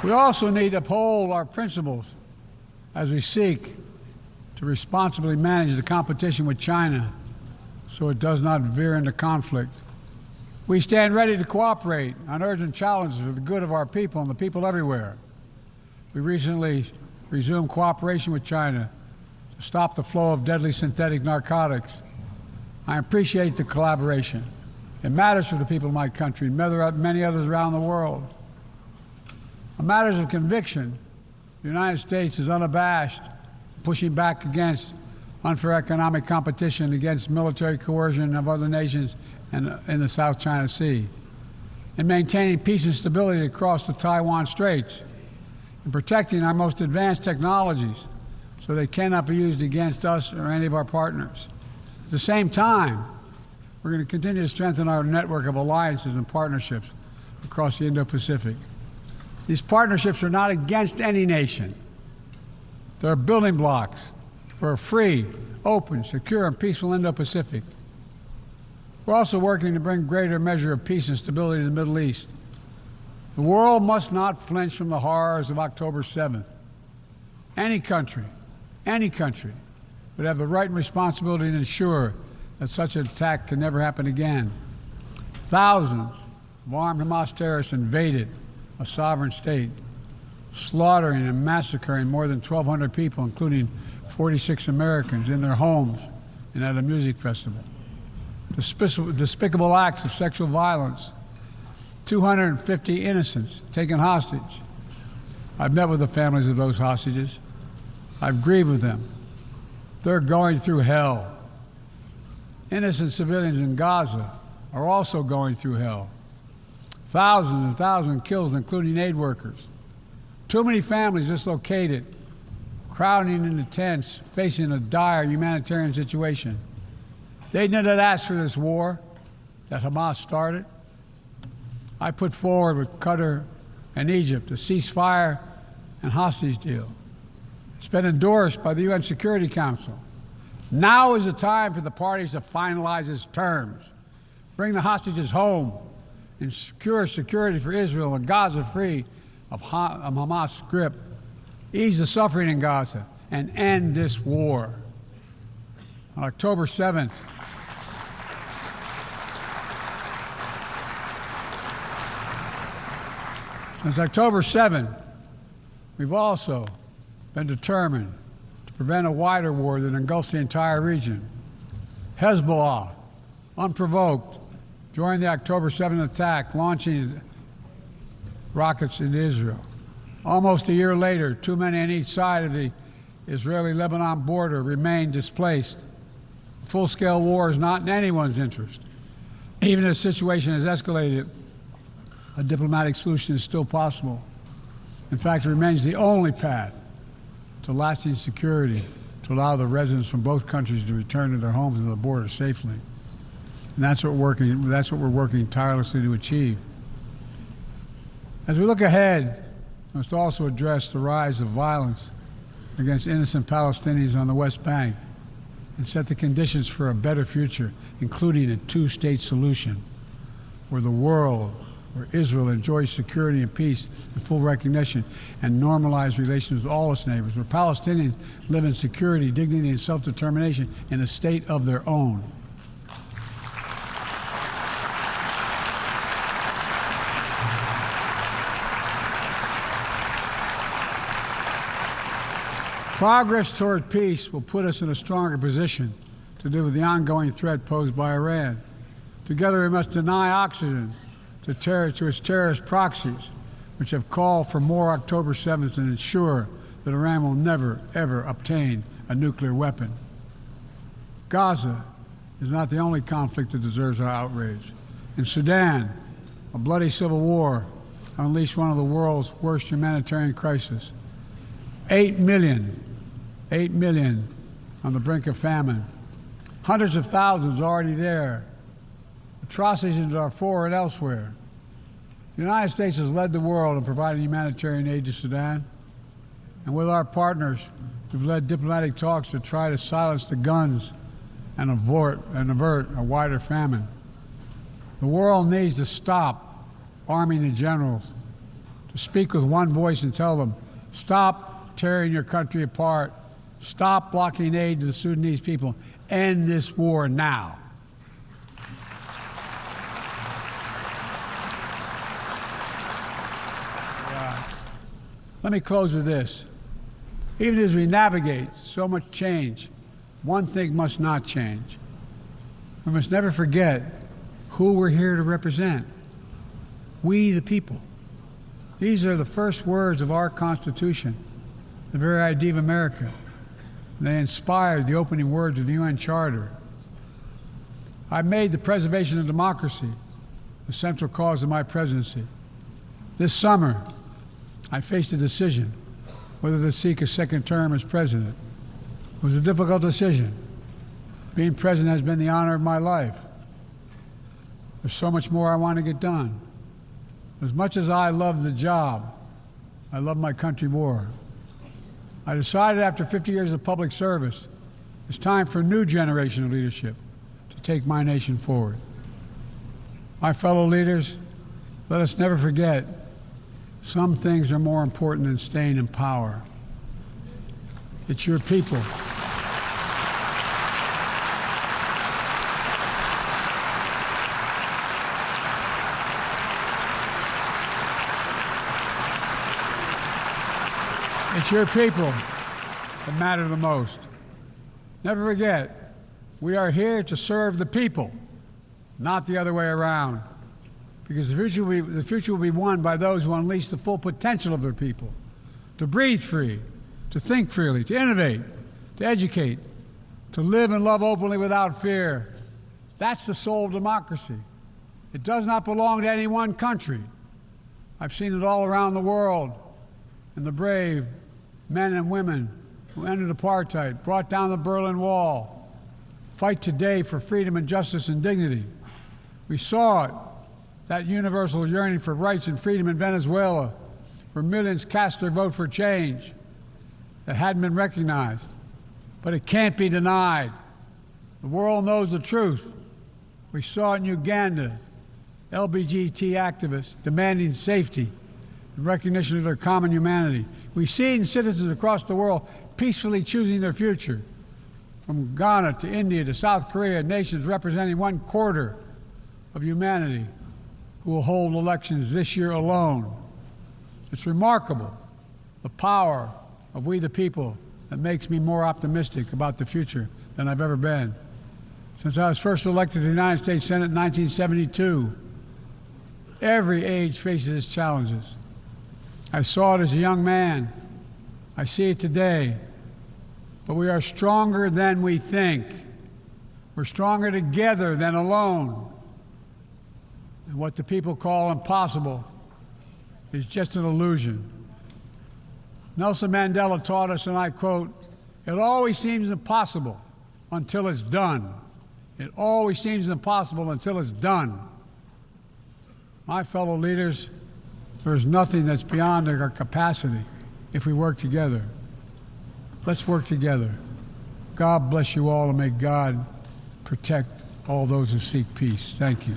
We also need to uphold our principles as we seek to responsibly manage the competition with China so it does not veer into conflict. We stand ready to cooperate on urgent challenges for the good of our people and the people everywhere. We recently resumed cooperation with China to stop the flow of deadly synthetic narcotics. I appreciate the collaboration. It matters for the people of my country and many others around the world. On matters of conviction, the United States is unabashed, pushing back against unfair economic competition, against military coercion of other nations in the South China Sea, and maintaining peace and stability across the Taiwan Straits, and protecting our most advanced technologies so they cannot be used against us or any of our partners. At the same time, we're going to continue to strengthen our network of alliances and partnerships across the Indo-Pacific. These partnerships are not against any nation. They're building blocks for a free, open, secure, and peaceful Indo-Pacific. We're also working to bring greater measure of peace and stability to the Middle East. The world must not flinch from the horrors of October 7th. Any country would have the right and responsibility to ensure that such an attack can never happen again. Thousands of armed Hamas terrorists invaded a sovereign state, slaughtering and massacring more than 1,200 people, including 46 Americans, in their homes and at a music festival. Despicable acts of sexual violence, 250 innocents taken hostage. I've met with the families of those hostages. I've grieved with them. They're going through hell. Innocent civilians in Gaza are also going through hell. Thousands and thousands killed, including aid workers. Too many families dislocated, crowding into tents, facing a dire humanitarian situation. They did not ask for this war that Hamas started. I put forward with Qatar and Egypt a ceasefire and hostage deal. It's been endorsed by the UN Security Council. Now is the time for the parties to finalize its terms, bring the hostages home, and secure security for Israel and Gaza free of Hamas' grip, ease the suffering in Gaza, and end this war. On October 7th, since October 7th, we've also been determined to prevent a wider war that engulfs the entire region. Hezbollah, unprovoked, joined the October 7th attack, launching rockets into Israel. Almost a year later, too many on each side of the Israeli-Lebanon border remain displaced. Full-scale war is not in anyone's interest. Even if the situation has escalated, a diplomatic solution is still possible. In fact, it remains the only path to lasting security to allow the residents from both countries to return to their homes and the border safely. And that's what we're working tirelessly to achieve. As we look ahead, we must also address the rise of violence against innocent Palestinians on the West Bank and set the conditions for a better future, including a two-state solution where Israel enjoys security and peace and full recognition and normalized relations with all its neighbors, where Palestinians live in security, dignity, and self-determination in a state of their own. Progress toward peace will put us in a stronger position to deal with the ongoing threat posed by Iran. Together, we must deny oxygen to its terrorist proxies, which have called for more October 7th and ensure that Iran will never, ever obtain a nuclear weapon. Gaza is not the only conflict that deserves our outrage. In Sudan, a bloody civil war unleashed one of the world's worst humanitarian crises. 8 million on the brink of famine. Hundreds of thousands already there. Atrocities in Darfur and elsewhere. The United States has led the world in providing humanitarian aid to Sudan. And with our partners, we've led diplomatic talks to try to silence the guns and avert a wider famine. The world needs to stop arming the generals to speak with one voice and tell them, stop tearing your country apart, stop blocking aid to the Sudanese people, end this war now. Let me close with this. Even as we navigate so much change, one thing must not change. We must never forget who we're here to represent. We, the people. These are the first words of our Constitution, the very idea of America. They inspired the opening words of the UN Charter. I made the preservation of democracy the central cause of my presidency. This summer, I faced a decision whether to seek a second term as president. It was a difficult decision. Being president has been the honor of my life. There's so much more I want to get done. As much as I love the job, I love my country more. I decided after 50 years of public service, it's time for a new generation of leadership to take my nation forward. My fellow leaders, let us never forget, some things are more important than staying in power. It's your people. It's your people that matter the most. Never forget, we are here to serve the people, not the other way around. Because the future will be won by those who unleash the full potential of their people, to breathe free, to think freely, to innovate, to educate, to live and love openly without fear. That's the soul of democracy. It does not belong to any one country. I've seen it all around the world, and the brave men and women who ended apartheid, brought down the Berlin Wall, fight today for freedom and justice and dignity. We saw it. That universal yearning for rights and freedom in Venezuela, where millions cast their vote for change that hadn't been recognized. But it can't be denied. The world knows the truth. We saw it in Uganda, LGBT activists demanding safety and recognition of their common humanity. We see it in citizens across the world peacefully choosing their future. From Ghana to India to South Korea, nations representing 1/4 of humanity who will hold elections this year alone. It's remarkable, the power of we the people, that makes me more optimistic about the future than I've ever been. Since I was first elected to the United States Senate in 1972, every age faces its challenges. I saw it as a young man. I see it today. But we are stronger than we think. We're stronger together than alone. And what the people call impossible is just an illusion. Nelson Mandela taught us, and I quote, "It always seems impossible until it's done. It always seems impossible until it's done." My fellow leaders, there is nothing that's beyond our capacity if we work together. Let's work together. God bless you all, and may God protect all those who seek peace. Thank you.